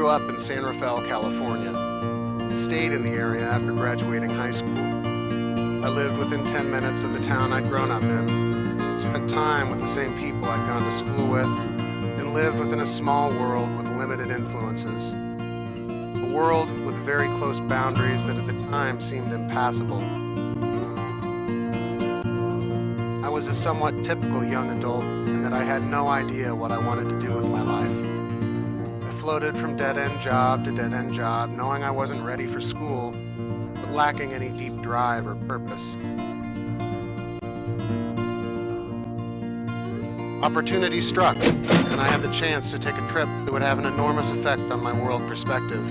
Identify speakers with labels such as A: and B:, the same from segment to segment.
A: grew up in San Rafael, California, and stayed in the area after graduating high school. I lived within 10 minutes of the town I'd grown up in, spent time with the same people I'd gone to school with, and lived within a small world with limited influences. A world with very close boundaries that at the time seemed impassable. I was a somewhat typical young adult in that I had no idea what I wanted to do with my life. I floated from dead-end job to dead-end job, knowing I wasn't ready for school, but lacking any deep drive or purpose. Opportunity struck, and I had the chance to take a trip that would have an enormous effect on my world perspective.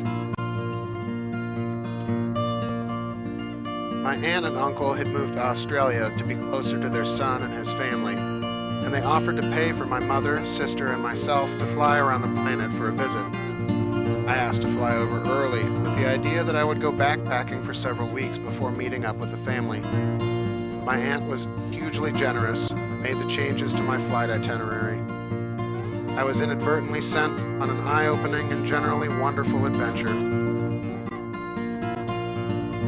A: My aunt and uncle had moved to Australia to be closer to their son and his family, and they offered to pay for my mother, sister, and myself to fly around the planet for a visit. I asked to fly over early with the idea that I would go backpacking for several weeks before meeting up with the family. My aunt was hugely generous and made the changes to my flight itinerary. I was inadvertently sent on an eye-opening and generally wonderful adventure.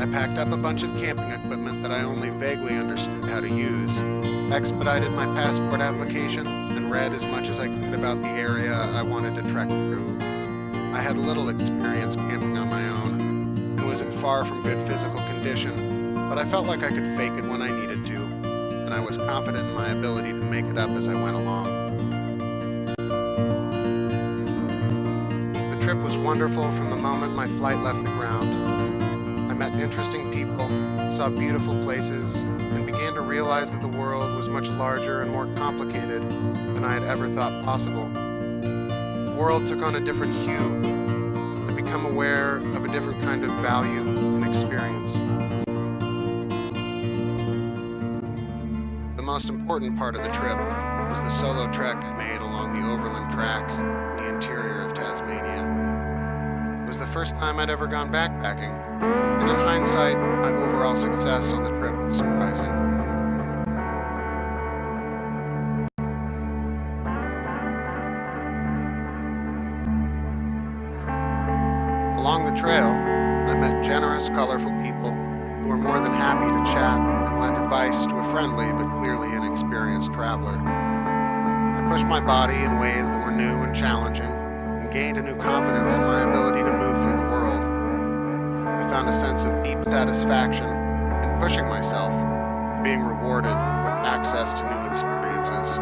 A: I packed up a bunch of camping equipment that I only vaguely understood how to use, expedited my passport application, and read as much as I could about the area I wanted to trek through. I had little experience camping on my own, and was in far from good physical condition, but I felt like I could fake it when I needed to, and I was confident in my ability to make it up as I went along. The trip was wonderful from the moment my flight left the ground. I met interesting people, saw beautiful places, and began to realize that the world was much larger and more complicated than I had ever thought possible. The world took on a different hue, and I became aware of a different kind of value and experience. The most important part of the trip was the solo trek I made along the overland track in the interior of Tasmania. It was the first time I'd ever gone backpacking, and in hindsight, my overall success on the trip was surprising. Along the trail, I met generous, colorful people who were more than happy to chat and lend advice to a friendly but clearly inexperienced traveler. I pushed my body in ways that were new and challenging, and gained a new confidence in my ability to move through the world. I found a sense of deep satisfaction in pushing myself and being rewarded with access to new experiences.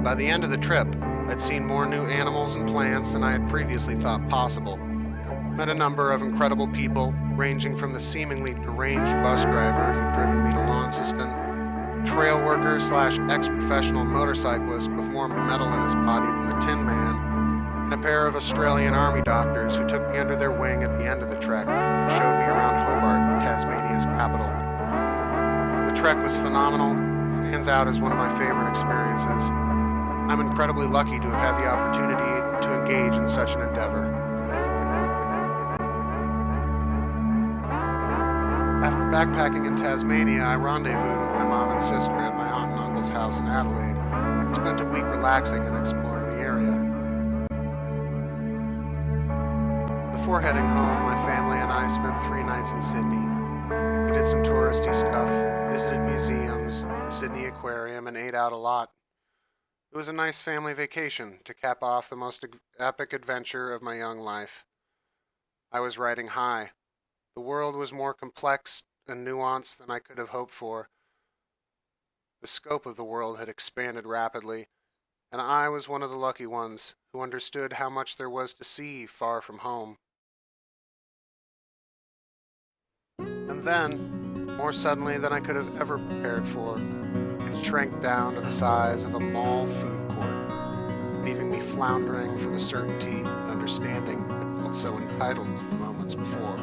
A: By the end of the trip, I'd seen more new animals and plants than I had previously thought possible. Met a number of incredible people, ranging from the seemingly deranged bus driver who'd driven me to Launceston, trail worker / ex-professional motorcyclist with more metal in his body than the Tin Man, and a pair of Australian Army doctors who took me under their wing at the end of the trek and showed me around Hobart, Tasmania's capital. The trek was phenomenal and stands out as one of my favorite experiences. I'm incredibly lucky to have had the opportunity to engage in such an endeavor. After backpacking in Tasmania, I rendezvoused with my mom and sister at my aunt and uncle's house in Adelaide and spent a week relaxing and exploring the area. Before heading home, my family and I spent 3 nights in Sydney. We did some touristy stuff, visited museums, the Sydney Aquarium, and ate out a lot. It was a nice family vacation to cap off the most epic adventure of my young life. I was riding high. The world was more complex and nuanced than I could have hoped for. The scope of the world had expanded rapidly, and I was one of the lucky ones who understood how much there was to see far from home. And then, more suddenly than I could have ever prepared for, it shrank down to the size of a mall food court, leaving me floundering for the certainty and understanding I felt so entitled to moments before.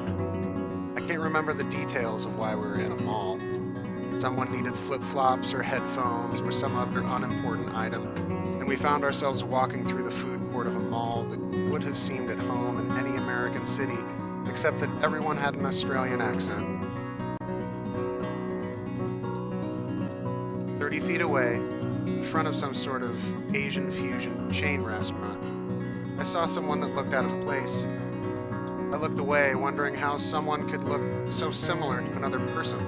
A: I can't remember the details of why we were in a mall. Someone needed flip-flops or headphones or some other unimportant item, and we found ourselves walking through the food court of a mall that would have seemed at home in any American city, except that everyone had an Australian accent. 30 feet away, in front of some sort of Asian fusion chain restaurant, I saw someone that looked out of place. I looked away, wondering how someone could look so similar to another person.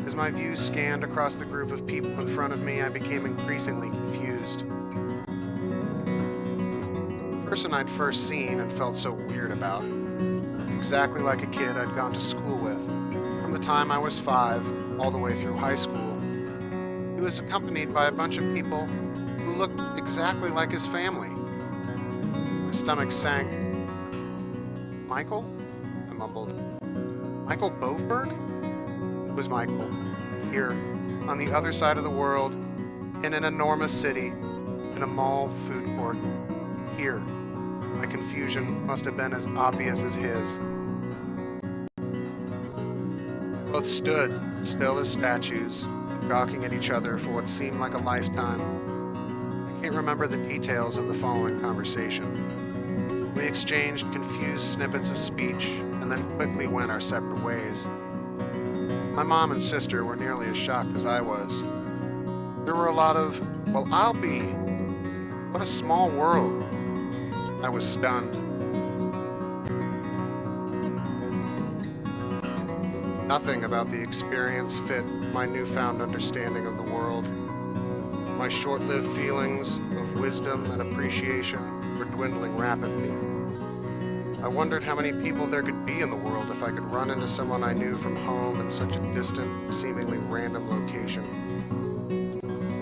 A: As my view scanned across the group of people in front of me, I became increasingly confused. The person I'd first seen and felt so weird about, exactly like a kid I'd gone to school with, from the time I was 5 all the way through high school. He was accompanied by a bunch of people who looked exactly like his family. My stomach sank. "Michael?" I mumbled. "Michael Boveberg?" It was Michael, here, on the other side of the world, in an enormous city, in a mall food court, here. My confusion must have been as obvious as his. Both stood, still as statues, gawking at each other for what seemed like a lifetime. I can't remember the details of the following conversation. We exchanged confused snippets of speech, and then quickly went our separate ways. My mom and sister were nearly as shocked as I was. There were a lot of, "Well, I'll be. What a small world." I was stunned. Nothing about the experience fit my newfound understanding of the world. My short-lived feelings of wisdom and appreciation were dwindling rapidly. I wondered how many people there could be in the world if I could run into someone I knew from home in such a distant, seemingly random location.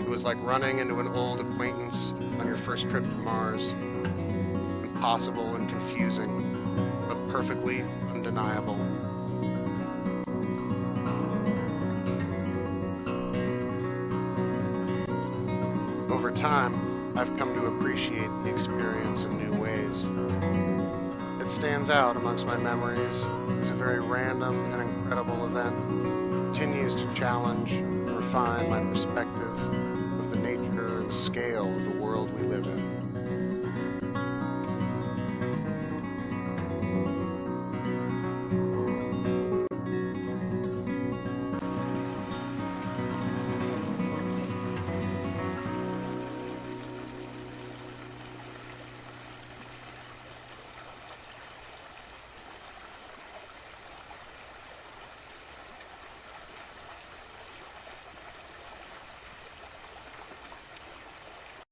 A: It was like running into an old acquaintance on your first trip to Mars. Impossible and confusing, but perfectly undeniable. Over time, I've come to appreciate the experience in new ways. It stands out amongst my memories as a very random and incredible event. It continues to challenge and refine my perspective of the nature and scale of the